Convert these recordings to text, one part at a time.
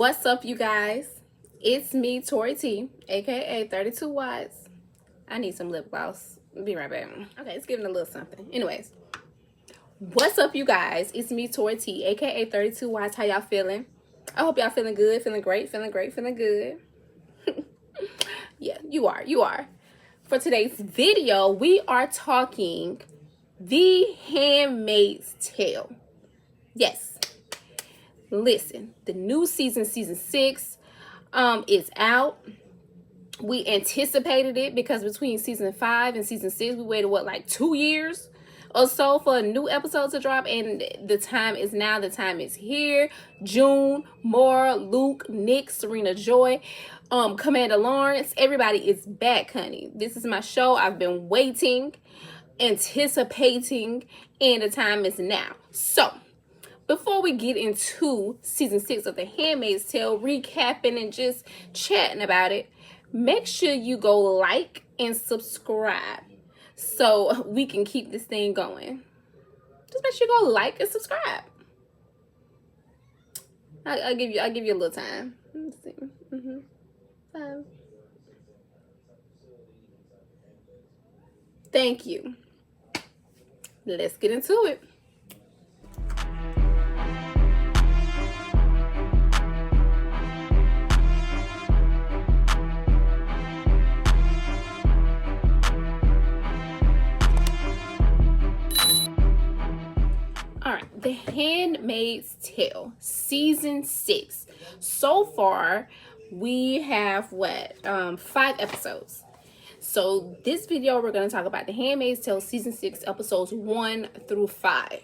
What's up, you guys? It's me, Tori T, aka 32 Watts. I need some lip gloss. Be right back. Okay, it's giving a little something. Anyways, what's up, you guys? It's me, Tori T, aka 32 Watts. How y'all feeling? I hope y'all feeling good, feeling great, feeling good. Yeah, you are. For today's video, we are talking The Handmaid's Tale. Yes. Listen, the new season 6, is out. We anticipated it because between season 5 and season 6, we waited, like 2 years or so for a new episode to drop, and the time is now. The time is here. June, Moira, Luke, Nick, Serena, Joy, Commander Lawrence, everybody is back, honey. This is my show. I've been waiting, anticipating, and the time is now. So, before we get into season 6 of The Handmaid's Tale, recapping and just chatting about it, make sure you go like and subscribe so we can keep this thing going. Just make sure you go like and subscribe. I'll give you a little time. Let's see. Thank you. Let's get into it. Alright, The Handmaid's Tale, season 6. So far, we have 5 episodes. So this video, we're going to talk about The Handmaid's Tale, season 6, episodes 1 through 5.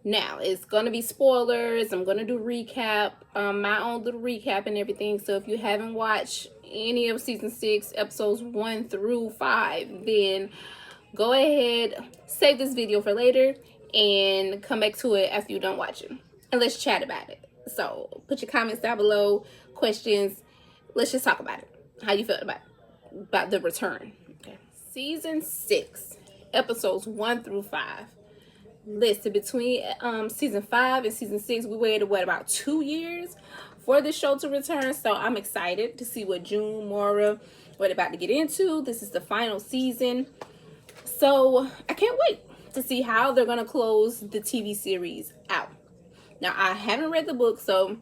Now, it's going to be spoilers. I'm going to do recap, my own little recap and everything. So if you haven't watched any of season 6, episodes 1 through 5, then go ahead, save this video for later, and come back to it after you don't watch it, and let's chat about it. So put your comments down below, questions. Let's just talk about it. How you feel about the return? Okay. Season 6, episodes 1 through 5. Listen, between season 5 and season 6, we waited about 2 years for the show to return. So I'm excited to see what June, Moira, what they're about to get into. This is the final season, so I can't wait to see how they're gonna close the TV series out. Now, I haven't read the book, so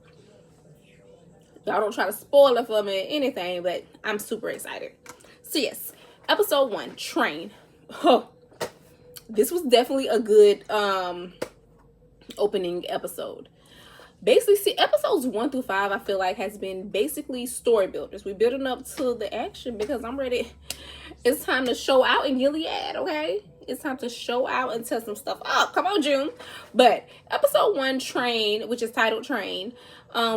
y'all don't try to spoil it for me or anything, but I'm super excited. So yes, episode 1, Train. Oh, this was definitely a good opening episode. Basically, see, episodes 1 through 5, I feel like has been basically story builders. We're building up to the action because I'm ready. It's time to show out in Gilead, okay? It's time to show out and test some stuff up. Come on, June. But episode 1, Train, which is titled Train,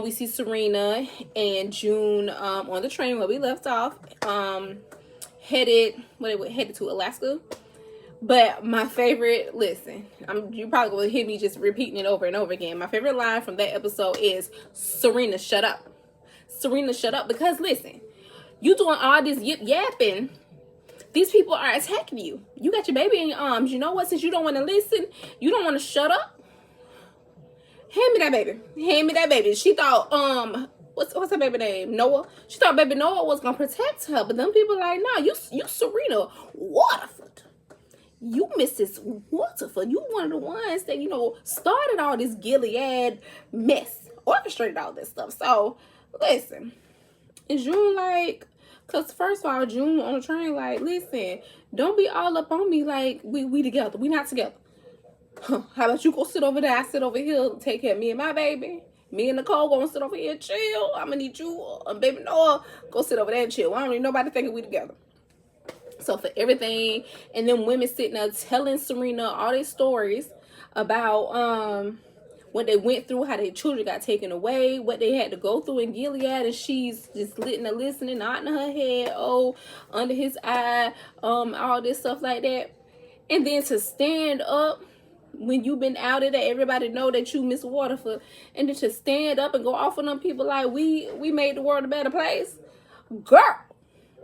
we see Serena and June on the train where we left off, headed to Alaska. But my favorite, listen, you probably will hear me just repeating it over and over again. My favorite line from that episode is, Serena, shut up. Serena, shut up. Because listen, you doing all this yip yapping, these people are attacking you. You got your baby in your arms. You know what? Since you don't want to listen, you don't want to shut up. Hand me that baby. Hand me that baby. She thought, what's her baby name? Noah. She thought baby Noah was gonna protect her, but them people like, nah, you Serena Waterford. You Mrs. Waterford. You one of the ones that, started all this Gilead mess, orchestrated all this stuff. So listen, is June like? Because first of all, June on the train, like, listen, don't be all up on me like we together. We not together. Huh. How about you go sit over there? I sit over here, take care of me and my baby. Me and Nicole gonna sit over here and chill. I'm gonna need you, baby Noah, go sit over there and chill. I don't need nobody thinking we together. So for everything, and then women sitting there telling Serena all these stories about what they went through, how their children got taken away, what they had to go through in Gilead, and she's just listening, nodding her head, oh, under his eye, all this stuff like that. And then to stand up when you've been outed, that everybody know that you Miss Waterford, and then to stand up and go off on them people like we made the world a better place. Girl,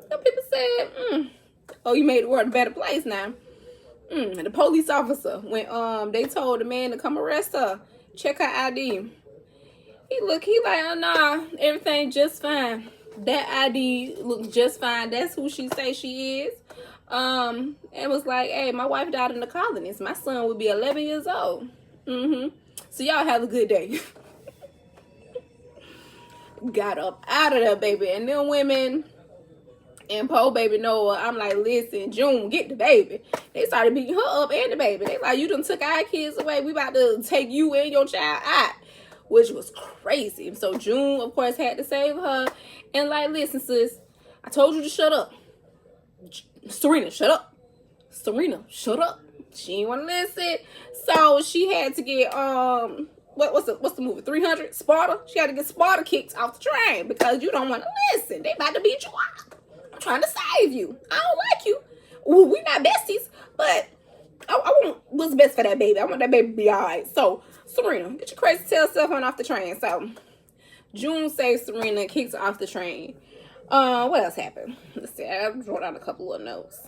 some people said, oh, you made the world a better place now. The police officer, when they told the man to come arrest her, check her ID. He like, oh, nah, everything just fine. That ID looks just fine. That's who she say she is. And was like, hey, my wife died in the colonies. My son would be 11 years old. So y'all have a good day. Got up out of there, baby. And them women and poor baby Noah, I'm like, listen, June, get the baby. They started beating her up and the baby. They like, you done took our kids away. We about to take you and your child out. Which was crazy. So June, of course, had to save her. And like, listen, sis, I told you to shut up. Serena, shut up. Serena, shut up. She didn't want to listen. So she had to get what's the movie? 300? Sparta? She had to get Sparta kicked off the train because you don't want to listen. They about to beat you up. I'm trying to save you. I don't like you. Ooh, we not besties, but I want what's best for that baby. I want that baby to be alright. So Serena, get your crazy tail self on off the train. So June saves Serena, kicks her off the train. What else happened? Let's see. I wrote down a couple of notes.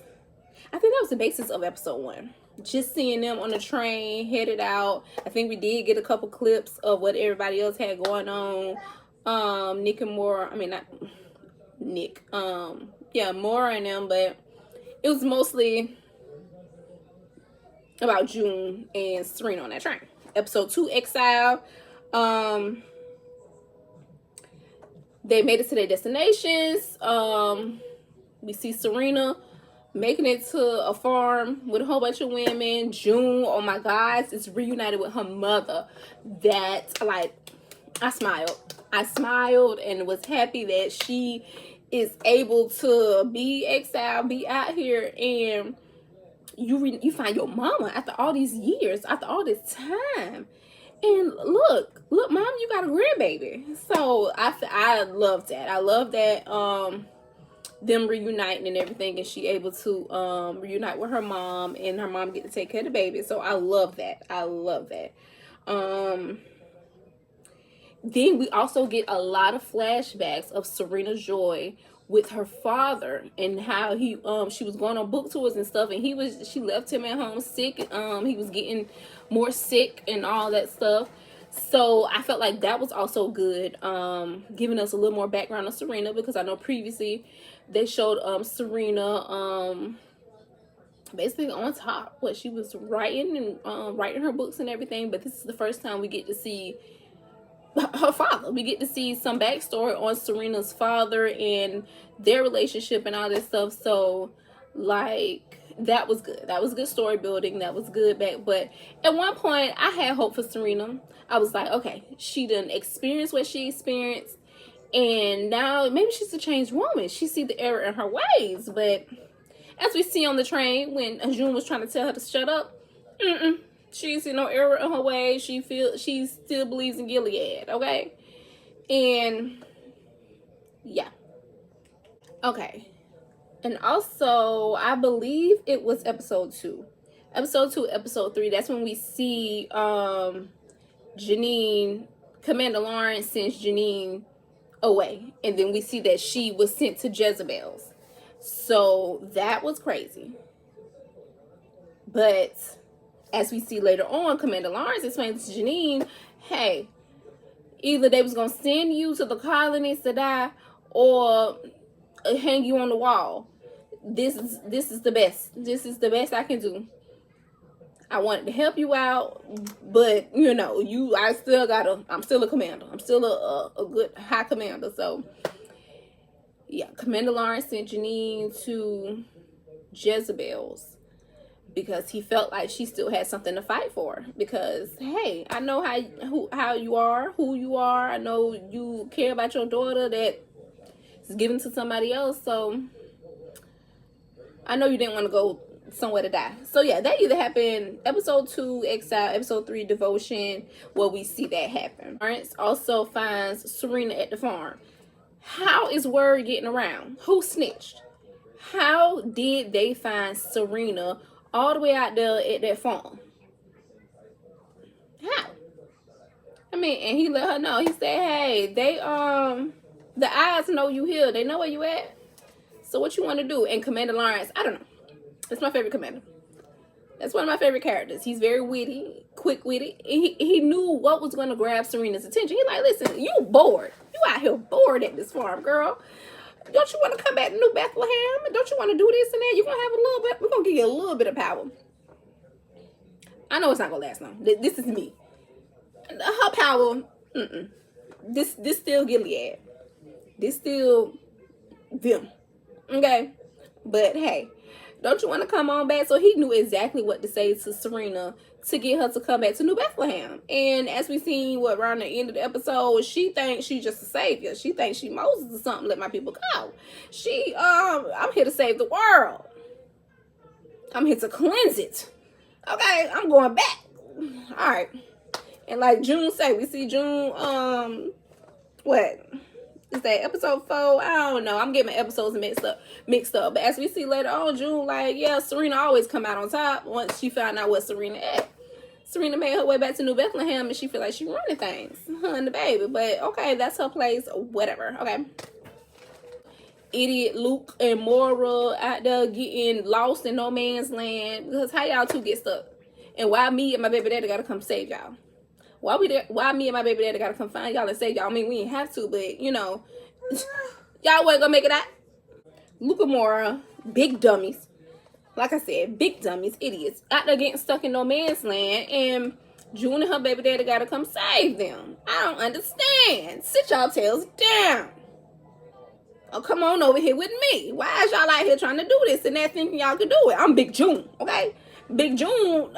I think that was the basis of episode 1. Just seeing them on the train, headed out. I think we did get a couple clips of what everybody else had going on. Nick and Moira. I mean, not Nick. Yeah, Moira and them, but it was mostly about June and Serena on that train. Episode 2, Exile. They made it to their destinations. We see Serena making it to a farm with a whole bunch of women. June, oh my gosh, is reunited with her mother. That, like, I smiled and was happy that she is able to be exiled, be out here, and you find your mama after all these years, after all this time. And look, mom, you got a grandbaby. So I love that. I love that them reuniting and everything, and she able to reunite with her mom, and her mom get to take care of the baby. So I love that. I love that. Then we also get a lot of flashbacks of Serena's joy with her father and how he she was going on book tours and stuff, and she left him at home sick. He was getting more sick and all that stuff. So I felt like that was also good, giving us a little more background on Serena, because I know previously they showed Serena basically on top, what she was writing and writing her books and everything. But this is the first time we get to see her father. We get to see some backstory on Serena's father and their relationship and all this stuff. So like, that was good. That was good story building. That was good back. But at one point I had hope for Serena. I was like, okay, she done experienced what she experienced, and now maybe she's a changed woman. She see the error in her ways. But as we see on the train, when June was trying to tell her to shut up, she see no error in her ways. She still believes in Gilead, okay? And yeah. Okay. And also, I believe it was episode 2. Episode 2, episode 3, that's when we see Janine, Commander Lawrence sends Janine away. And then we see that she was sent to Jezebel's. So that was crazy. But as we see later on, Commander Lawrence explains to Janine, hey, either they was going to send you to the colonies to die, or hang you on the wall. This is the best. This is the best I can do. I wanted to help you out, but you know, I'm still a commander. I'm still a good high commander. So yeah, Commander Lawrence sent Janine to Jezebel's because he felt like she still had something to fight for. Because hey, I know how you are, who you are. I know you care about your daughter that is given to somebody else. So I know you didn't want to go somewhere to die. So yeah, that either happened episode 2, Exile, episode 3, Devotion, where we see that happen. Lawrence also finds Serena at the farm. How is word getting around? Who snitched? How did they find Serena all the way out there at that farm? How? I mean, and he let her know. He said, hey, they the eyes know you here. They know where you at. So what you want to do? And Commander Lawrence, I don't know. It's my favorite commander. That's one of my favorite characters. He's very witty, quick-witted. He knew what was going to grab Serena's attention. He's like, listen, you bored. You out here bored at this farm, girl. Don't you want to come back to New Bethlehem? Don't you want to do this and that? You're going to have a little bit. We're going to give you a little bit of power. I know it's not going to last long. This is me. Her power, This still Gilead. This still them. Okay? But hey, don't you want to come on back? So he knew exactly what to say to Serena to get her to come back to New Bethlehem. And as we seen around the end of the episode, she thinks she's just a savior. She thinks she Moses or something. Let my people go. I'm here to save the world. I'm here to cleanse it. Okay, I'm going back. All right. And like June said, we see June, what is that, episode 4? I don't know. I'm getting my episodes mixed up. But as we see later on, June, like, yeah, Serena always come out on top once she found out what Serena at. Serena made her way back to New Bethlehem, and she feel like she running things, her and the baby. But okay, that's her place, whatever. Okay. Idiot Luke and Moira out there getting lost in no man's land. Because how y'all two get stuck? And why me and my baby daddy gotta come save y'all? Why me and my baby daddy gotta come find y'all and save y'all? I mean, we didn't have to, but you know, y'all wasn't gonna make it out. Luke and Moira, big dummies. Like I said, big dummies, idiots, out there getting stuck in no man's land, and June and her baby daddy gotta come save them. I don't understand. Sit y'all tails down. Oh, come on over here with me. Why is y'all out here trying to do this and that, thinking y'all can do it? I'm Big June, okay? Big June,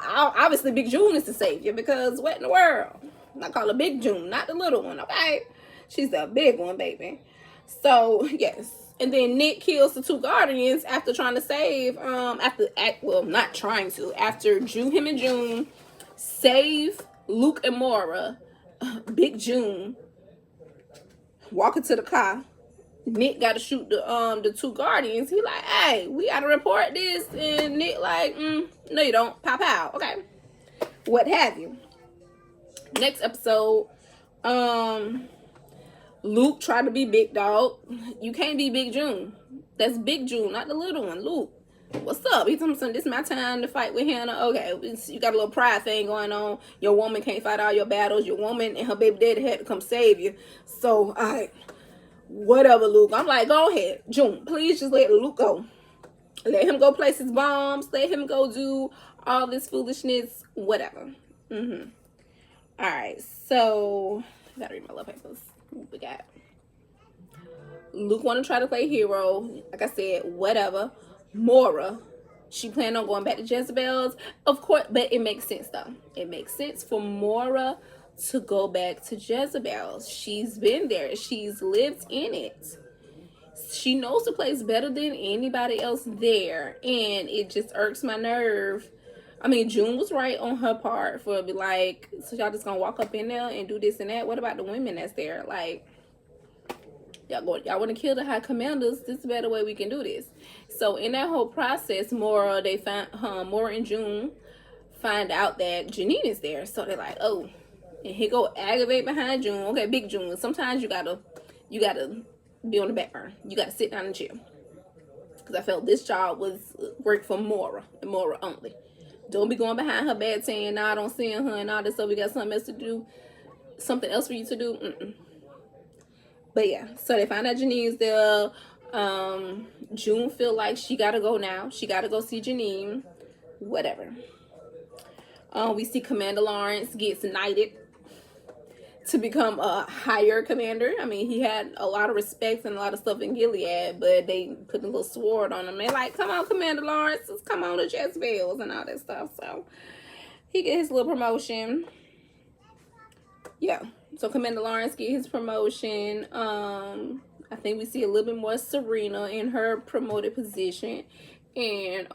obviously Big June is the savior, because what in the world? I call her Big June, not the little one, okay? She's the big one, baby. So, yes. And then Nick kills the 2 guardians after trying to save, after him and June save Luke and Moira. Big June walking to the car. Nick got to shoot the 2 guardians. He like, hey, we got to report this. And Nick like, no you don't. Pow pow. Okay. What have you. Next episode, Luke tried to be big dog. You can't be Big June. That's Big June, not the little one. Luke, what's up? He's telling me, this is my time to fight with Hannah. Okay, you got a little pride thing going on. Your woman can't fight all your battles. Your woman and her baby daddy had to come save you. So, all right, whatever, Luke. I'm like, go ahead. June, please just let Luke go. Let him go place his bombs. Let him go do all this foolishness. Whatever. All right, so I gotta read my love papers. We got Luke want to try to play hero. Like I said, whatever. Moira, she planned on going back to Jezebel's, of course, but it makes sense though. It makes sense for Moira to go back to Jezebel's. She's been there. She's lived in it. She knows the place better than anybody else there, and it just irks my nerve. I mean, June was right on her part for be like, so y'all just gonna walk up in there and do this and that. What about the women that's there? Like, y'all want to kill the high commanders? This is a better way we can do this. So in that whole process, Moira and June find out that Janine is there. So they're like, oh, and he go aggravate behind June. Okay, Big June. Sometimes you gotta be on the back burner. You gotta sit down and chill. Because I felt this job was work for Moira and Moira only. Don't be going behind her back saying, nah, I don't see her and all this stuff. We got something else to do. Something else for you to do. But yeah, so they find out Janine's there. June feel like she gotta go now. She gotta go see Janine. Whatever. We see Commander Lawrence gets knighted to become a higher commander. I mean, he had a lot of respect and a lot of stuff in Gilead, but they put a little sword on him. They're like, come on, Commander Lawrence, let's come on to Jezebel's and all that stuff. So he get his little promotion. Yeah, so Commander Lawrence get his promotion. I think we see a little bit more Serena in her promoted position. And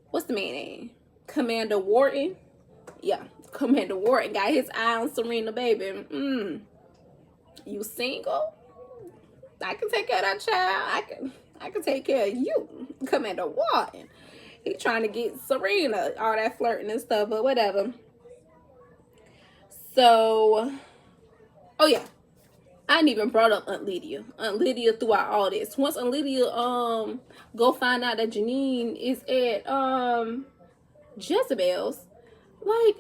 what's the man name? Commander Wharton. Yeah, Commander Wharton got his eye on Serena, baby. You single? I can take care of that child. I can take care of you, Commander Wharton. He trying to get Serena, all that flirting and stuff, but whatever. So, oh yeah, I ain't even brought up Aunt Lydia. Aunt Lydia throughout all this. Once Aunt Lydia go find out that Janine is at Jezebel's, like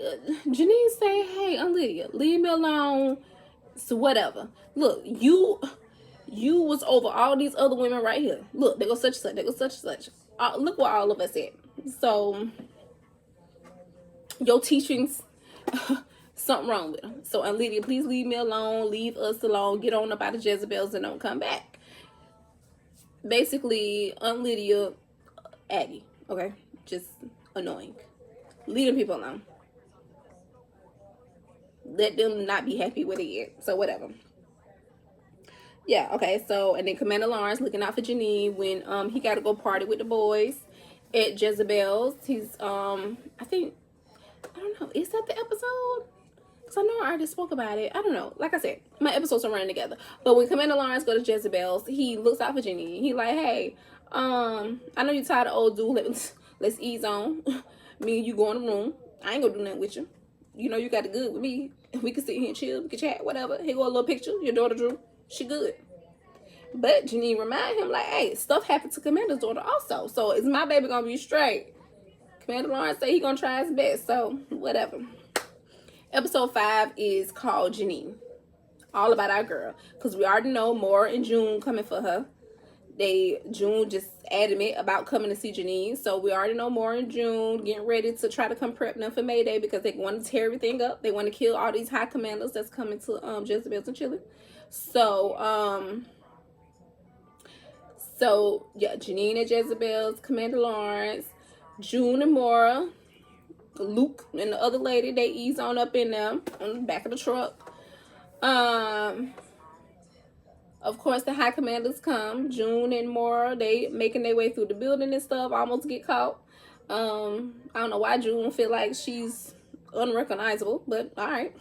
Janine say, hey Aunt Lydia, leave me alone. So whatever. Look, you was over all these other women right here. Look, they go such and such, they go such and such. Look what all of us at. So your teachings, something wrong with them. So Aunt Lydia, please leave me alone, leave us alone, get on up out of Jezebel's and don't come back. Basically, Aunt Lydia, Aggie, okay? Just annoying. Leave them people alone. Let them not be happy with it yet. So whatever. Yeah, okay, so, and then Commander Lawrence looking out for Janine when he got to go party with the boys at Jezebel's. He's, I think, I don't know, is that the episode? Because I know I already spoke about it. I don't know. Like I said, my episodes are running together. But when Commander Lawrence go to Jezebel's, he looks out for Janine. He like, hey, I know you tired of old dude. Let's ease on. Me and you go in the room. I ain't gonna do nothing with you. You know you got it good with me. We can sit here and chill. We can chat, whatever. Here go a little picture. Your daughter drew. She good. But Janine remind him like, hey, stuff happened to Commander's daughter also. So is my baby gonna be straight? Commander Lawrence say he gonna try his best. So whatever. Episode 5 is called Janine. All about our girl. Because we already know Moira and June coming for her. June just adamant about coming to see Janine. So we already know Moira and June getting ready to try to come prep them for Mayday because they want to tear everything up. They want to kill all these high commanders that's coming to Jezebel's and Chile. So yeah, Janine at Jezebel's, Commander Lawrence, June and Moira, Luke and the other lady, they ease on up in them on the back of the truck. Of course, the high commanders come. June and Moira, they making their way through the building and stuff, almost get caught. I don't know why June feel like she's unrecognizable, but all right.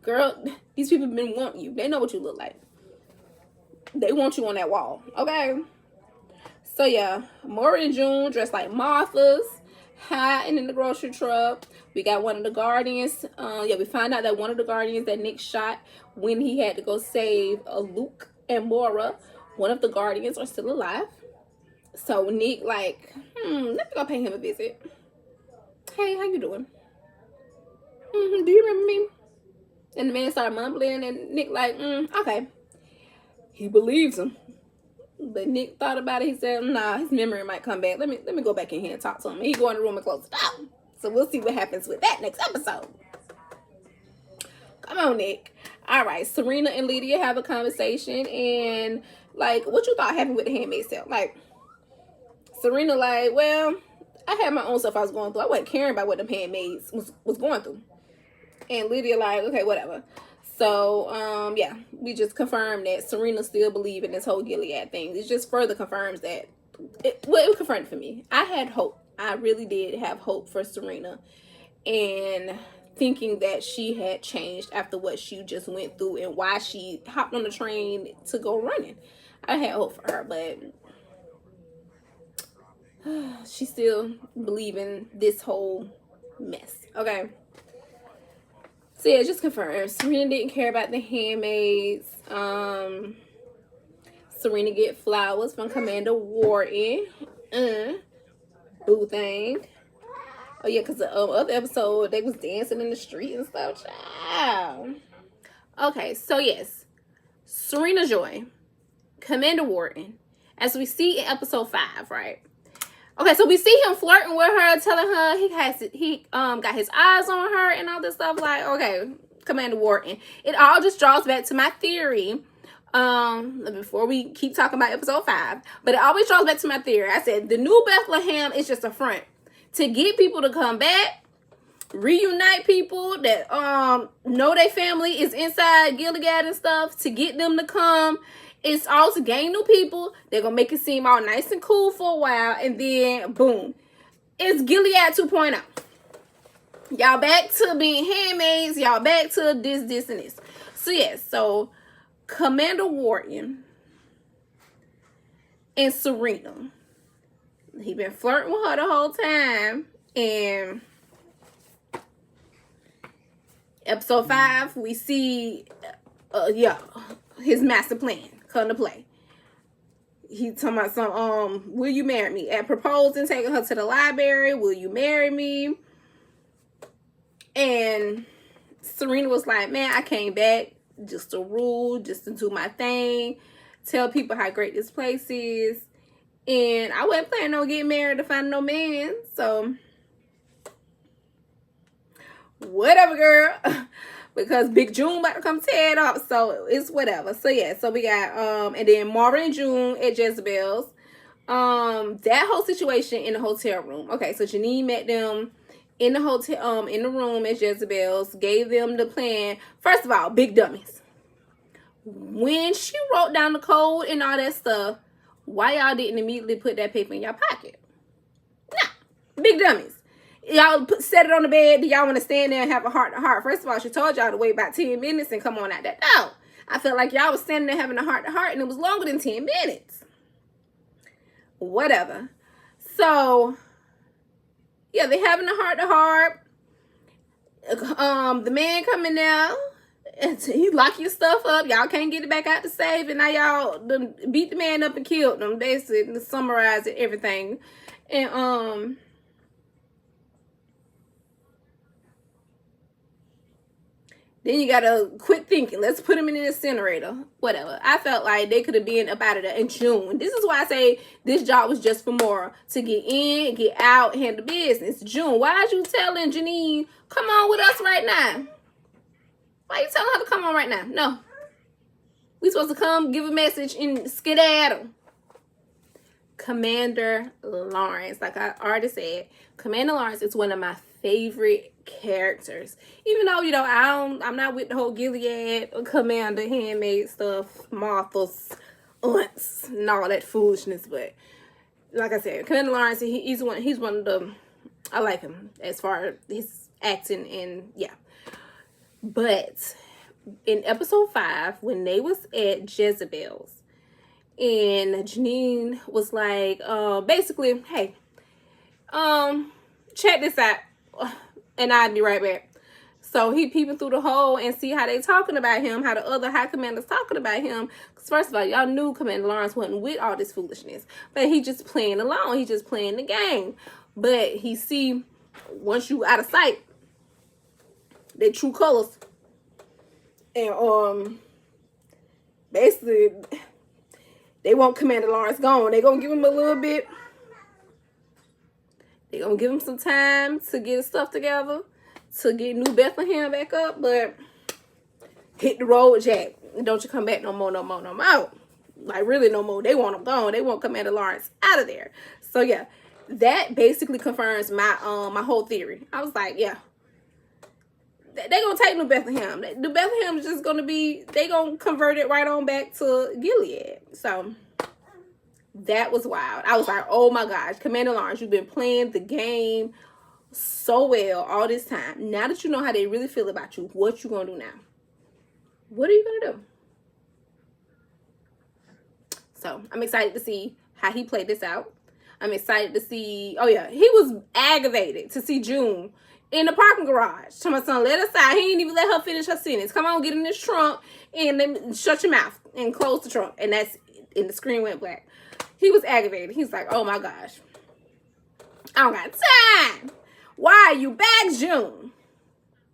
Girl, these people been wanting you. They know what you look like. They want you on that wall, okay? So yeah, Moira and June dressed like Marthas, hiding in the grocery truck. We got one of the Guardians. We find out that one of the Guardians that Nick shot when he had to go save Luke and Moira, one of the Guardians are still alive. So Nick like, let me go pay him a visit. Hey, how you doing? Do you remember me? And the man started mumbling, and Nick like, okay. He believes him. But Nick thought about it. He said, nah, his memory might come back. Let me go back in here and talk to him. And he go in the room and close it out. So we'll see what happens with that next episode. Come on, Nick. All right, Serena and Lydia have a conversation, and like, what you thought happened with the Handmaid's Tale? Like, Serena like, well, I had my own stuff I was going through. I wasn't caring about what the Handmaids was going through. And Lydia like, okay, whatever. So, yeah, we just confirmed that Serena still believes in this whole Gilead thing. It just further confirms that, it confirmed it for me. I had hope. I really did have hope for Serena. And thinking that she had changed after what she just went through and why she hopped on the train to go running. I had hope for her, but she still believing this whole mess. Okay. So yeah, just confirmed. Serena didn't care about the Handmaids. Serena get flowers from Commander Wharton. Boo thing. Oh yeah, because the other episode, they was dancing in the street and stuff. Child. Okay, so yes. Serena Joy. Commander Wharton. As we see in episode 5, right? Okay, so we see him flirting with her, telling her he got his eyes on her and all this stuff. Like, okay, Commander Wharton. It all just draws back to my theory. Before we keep talking about episode 5, but it always draws back to my theory. I said the new Bethlehem is just a front to get people to come back, reunite people that know their family is inside Gilead and stuff, to get them to come. It's all to gain new people. They're gonna make it seem all nice and cool for a while, and then boom, it's Gilead 2.0. Y'all back to being handmaids. Y'all back to this, and this. So yes, so Commander Wharton and Serena. He been flirting with her the whole time. And episode 5, we see, his master plan come to play. He talking about some, will you marry me? At proposing, taking her to the library, will you marry me? And Serena was like, man, I came back just to rule, just to do my thing, tell people how great this place is. And I wasn't planning on getting married to find no man. So, whatever, girl. Because Big June about to come tear it up. So, it's whatever. So, yeah. So, we got, and then Moira and June at Jezebel's. That whole situation in the hotel room. Okay, so Janine met them in the hotel, in the room at Jezebel's, gave them the plan. First of all, big dummies. When she wrote down the code and all that stuff, why y'all didn't immediately put that paper in your pocket? Nah, big dummies. Y'all set it on the bed. Do y'all want to stand there and have a heart-to-heart? First of all, she told y'all to wait about 10 minutes and come on out that door. I felt like y'all was standing there having a heart-to-heart and it was longer than 10 minutes. Whatever. So, yeah, they having a heart-to-heart. The man coming now, and he lock your stuff up. Y'all can't get it back out the safe, and now y'all beat the man up and killed him. Basically, to summarize it, everything. And then you gotta quit thinking. Let's put him in an incinerator. Whatever. I felt like they could have been up out of there in June. This is why I say this job was just for Moira to get in, get out, handle business. June, why are you telling Janine, come on with us right now? Why you telling her to come on right now? No. We supposed to come, give a message, and skedaddle. Commander Lawrence, like I already said, Commander Lawrence is one of my favorite characters. Even though, you know, I'm not with the whole Gilead or Commander Handmaid stuff, Martha's aunts and all that foolishness, but like I said, Commander Lawrence, he's one of the, I like him as far as his acting, and yeah. But in episode 5, when they was at Jezebel's, and Janine was like, basically, hey, check this out, and I'll be right back. So he peeping through the hole and see how they talking about him, how the other high commanders talking about him. Because first of all, y'all knew Commander Lawrence wasn't with all this foolishness, but he just playing along. He just playing the game. But he see, once you out of sight, their true colors. And basically, they want Commander Lawrence gone. They gonna give him a little bit. They gonna give him some time to get his stuff together, to get New Bethlehem back up, but hit the road, Jack. Don't you come back no more. Like, really no more. They want him gone. They want Commander Lawrence out of there. So, yeah, that basically confirms my my whole theory. I was like, yeah, they gonna take New Bethlehem. New Bethlehem is just gonna be, they gonna convert it right on back to Gilead. So, that was wild. I was like, oh my gosh, Commander Lawrence, you've been playing the game so well all this time. Now that you know how they really feel about you, what you gonna do now? What are you gonna do? So I'm excited to see how he played this out. I'm excited to see, oh yeah, he was aggravated to see June in the parking garage. Tell my son, let us out. He didn't even let her finish her sentence. Come on, get in this trunk and then shut your mouth and close the trunk. And that's, and the screen went black. He was aggravated. He's like, oh my gosh, I don't got time. Why are you back, June?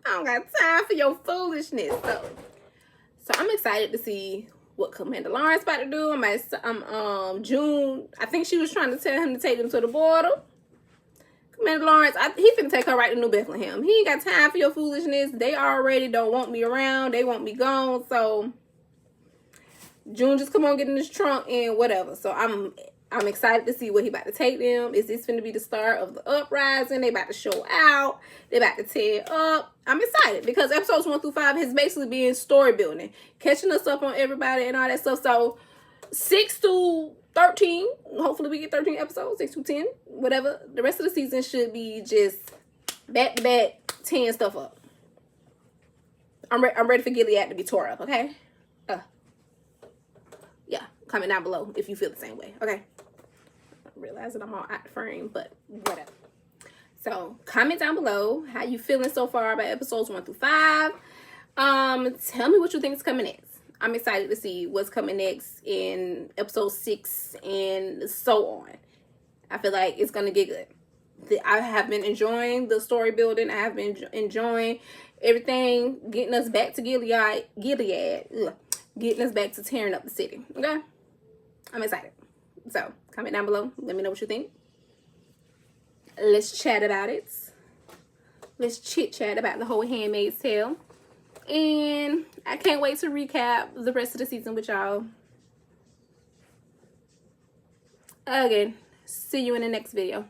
I don't got time for your foolishness. So I'm excited to see what Commander Lawrence about to do. June, I think she was trying to tell him to take them to the border. Commander Lawrence, he finna take her right to New Bethlehem. He ain't got time for your foolishness. They already don't want me around. They want me gone. So June, just come on, get in this trunk and whatever. So I'm excited to see what he about to take them. Is this finna be the start of the uprising? They about to show out. They about to tear up. I'm excited because episodes 1 through 5 has basically been story building, catching us up on everybody and all that stuff. So 6 to 13, hopefully we get 13 episodes, 6 to 10, whatever. The rest of the season should be just back to back, 10 stuff up. I'm ready for Gilead to be tore up, okay? Yeah, comment down below if you feel the same way, okay? I realize that I'm all out the frame, but whatever. So comment down below how you feeling so far about episodes 1 through 5. Tell me what you think is coming next. I'm excited to see what's coming next in episode 6 and so on. I feel like it's going to get good. I have been enjoying the story building. I have been enjoying everything, getting us back to Gilead, getting us back to tearing up the city. Okay? I'm excited. So, comment down below. Let me know what you think. Let's chat about it. Let's chit-chat about the whole Handmaid's Tale. And I can't wait to recap the rest of the season with y'all. Again, see you in the next video.